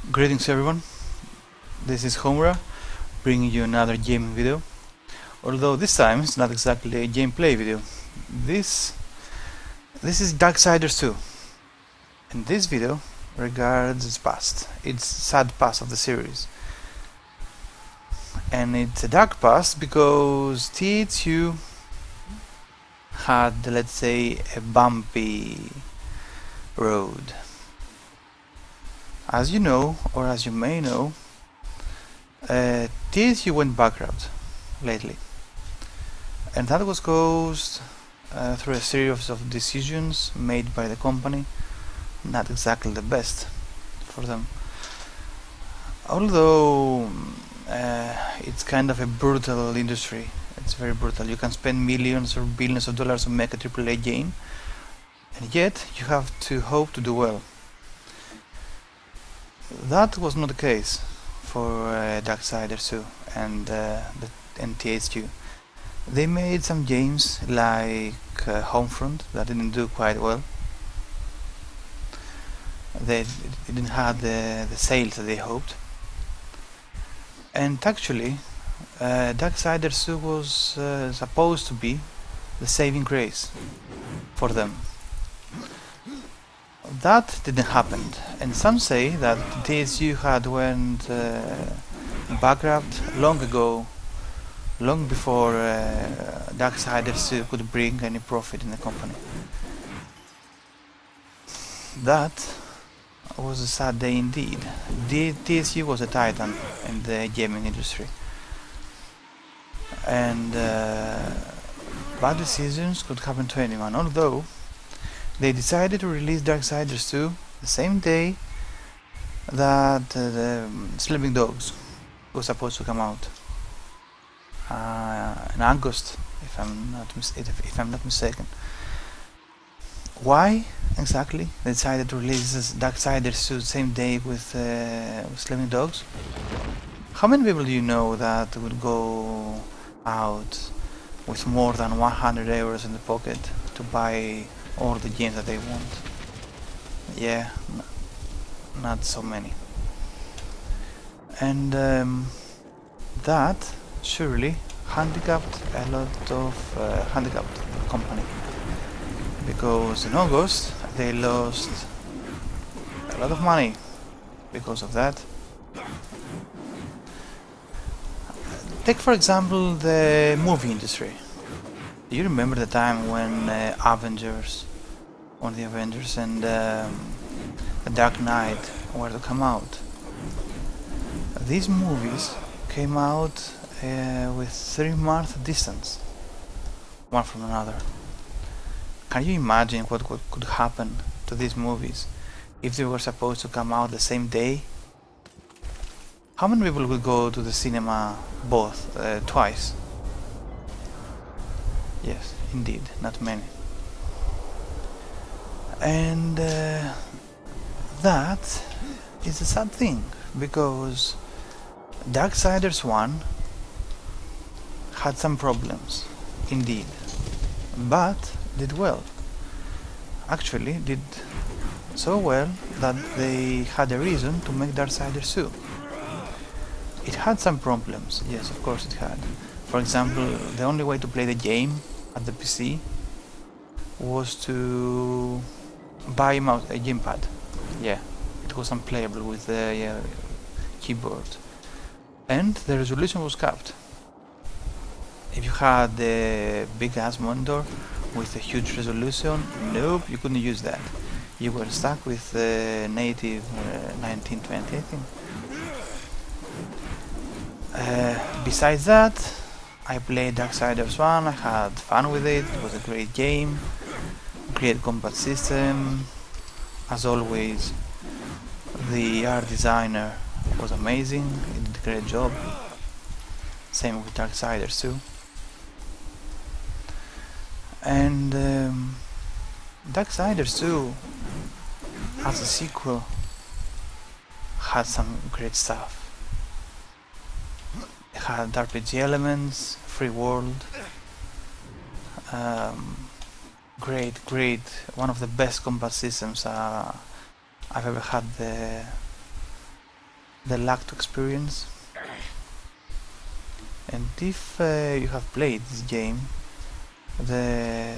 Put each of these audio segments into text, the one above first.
Greetings everyone, this is Homura bringing you another gaming video, although this time it's not exactly a gameplay video. This is Darksiders 2, and this video regards its past, its sad past of the series. And it's a dark past because THQ had, let's say, a bumpy road. As you know, or as you may know, THQ went bankrupt lately, and that was caused through a series of decisions made by the company, not exactly the best for them. Although it's kind of a brutal industry, it's very brutal. You can spend millions or billions of dollars to make a AAA game, and yet you have to hope to do well. That was not the case for Darksiders 2 and THQ. They made some games like Homefront that didn't do quite well. They didn't have the sales that they hoped. And actually, Darksiders 2 was supposed to be the saving grace for them. That didn't happen, and some say that THQ had went bankrupt long ago, long before Darksiders 2 could bring any profit in the company. That was a sad day indeed. THQ was a titan in the gaming industry, and bad decisions could happen to anyone, although they decided to release Darksiders 2 the same day that the Sleeping Dogs was supposed to come out, in August, if I'm not mistaken. Why exactly they decided to release Darksiders 2 the same day with Sleeping Dogs? How many people do you know that would go out with more than 100 euros in the pocket to buy all the games that they want? Yeah, not so many. And that surely handicapped a lot of handicapped company, because in August they lost a lot of money because of that. Take for example the movie industry. Do you remember the time when the Avengers and The Dark Knight were to come out? These movies came out with 3-month distance, one from another. Can you imagine what could happen to these movies if they were supposed to come out the same day? How many people will go to the cinema twice? Yes, indeed, not many. And that is a sad thing, because Darksiders 1 had some problems, indeed, but did well. Actually, did so well that they had a reason to make Darksiders 2. It had some problems, yes, of course it had. For example, the only way to play the game at the PC was to buy a gamepad. Yeah, it was unplayable with the keyboard, and the resolution was capped. If you had a big ass monitor with a huge resolution, nope, you couldn't use that. You were stuck with native 1920, I think. Besides that, I played Darksiders 1, I had fun with it, it was a great game, great combat system. As always, the art designer was amazing, he did a great job. Same with Darksiders 2. And Darksiders 2, as a sequel, had some great stuff. It had RPG elements, free world, great, one of the best combat systems I've ever had the they lack to experience. And if you have played this game, the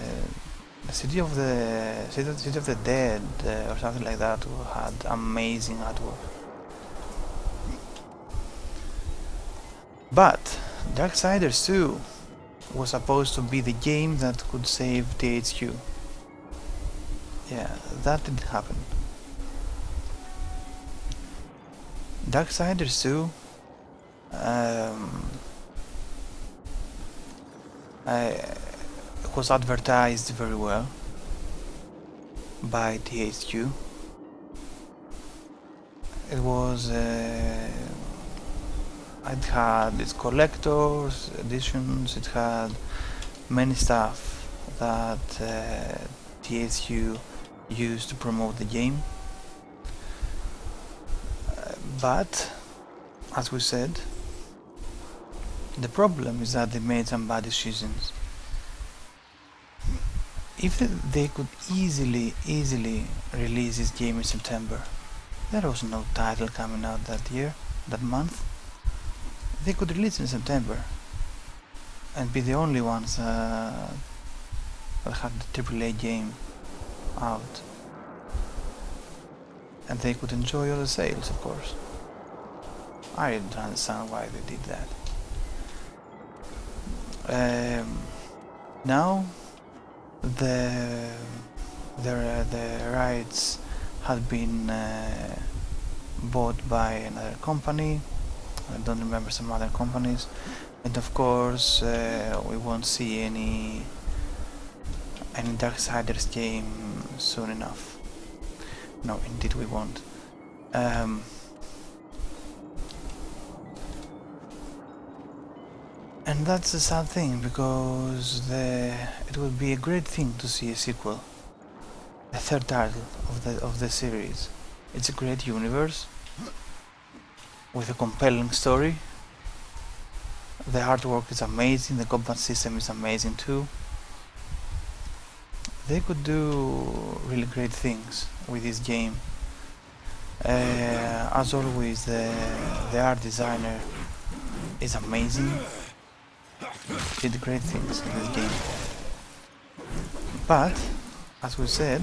City of the Dead or something like that had amazing artwork. But Darksiders 2 was supposed to be the game that could save THQ. Yeah, that didn't happen. Darksiders 2 was advertised very well by THQ. It was it had its collectors editions, it had many stuff that THQ used to promote the game. But as we said, the problem is that they made some bad decisions. If they could easily release this game in September, there was no title coming out that year, that month. They could release it in September and be the only ones that had the AAA game out, and they could enjoy all the sales, of course. I didn't understand why they did that. Now the rights had been bought by another company. I don't remember, some other companies, and of course we won't see any Darksiders game soon enough. No, indeed we won't. And that's a sad thing, because it would be a great thing to see a sequel, a third title of the series. It's a great universe with a compelling story. The artwork is amazing, the combat system is amazing too. They could do really great things with this game. As always, the art designer is amazing. Did great things in this game. But as we said,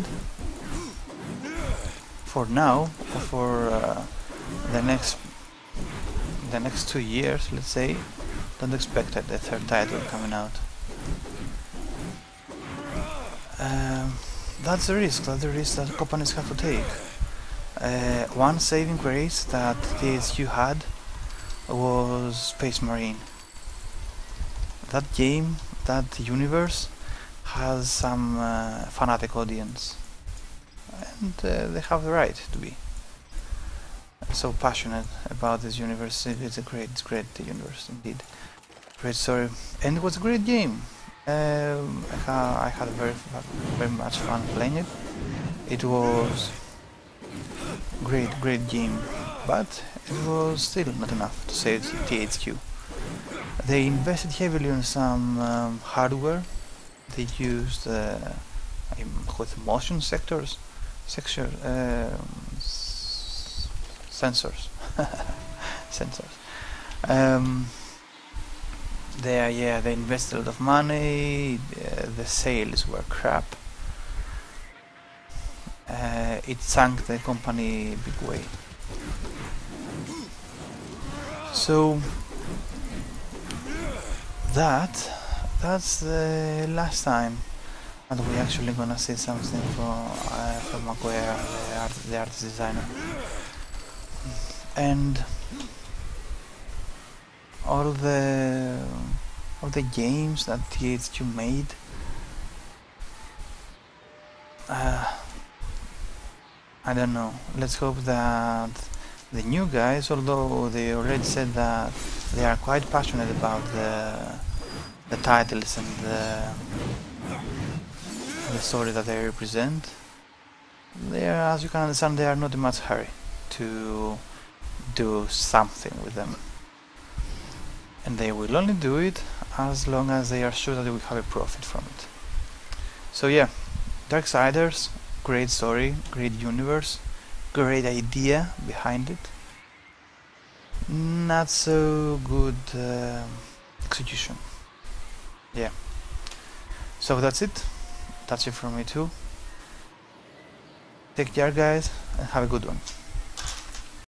for now, for the next 2 years, let's say, don't expect a third title coming out. That's the risk that companies have to take. One saving grace that THQ had was Space Marine. That game, that universe, has some fanatic audience, and they have the right to be so passionate about this universe. It's a great universe indeed. Great story, and it was a great game. I had very much fun playing it. It was great game, but it was still not enough to save THQ. They invested heavily on some hardware. They used with motion sensors. They invested a lot of money. The sales were crap. It sank the company big way. So that's the last time that we're actually gonna see something from Maguire, the artist designer. And all the games that THQ made, I don't know. Let's hope that the new guys, although they already said that they are quite passionate about the titles and the story that they represent, they are, as you can understand, they are not in much hurry to do something with them, and they will only do it as long as they are sure that they will have a profit from it. So yeah, Darksiders, great story, great universe, great idea behind it. not so good execution. Yeah. So that's it. That's it from me too. Take care, guys, and have a good one.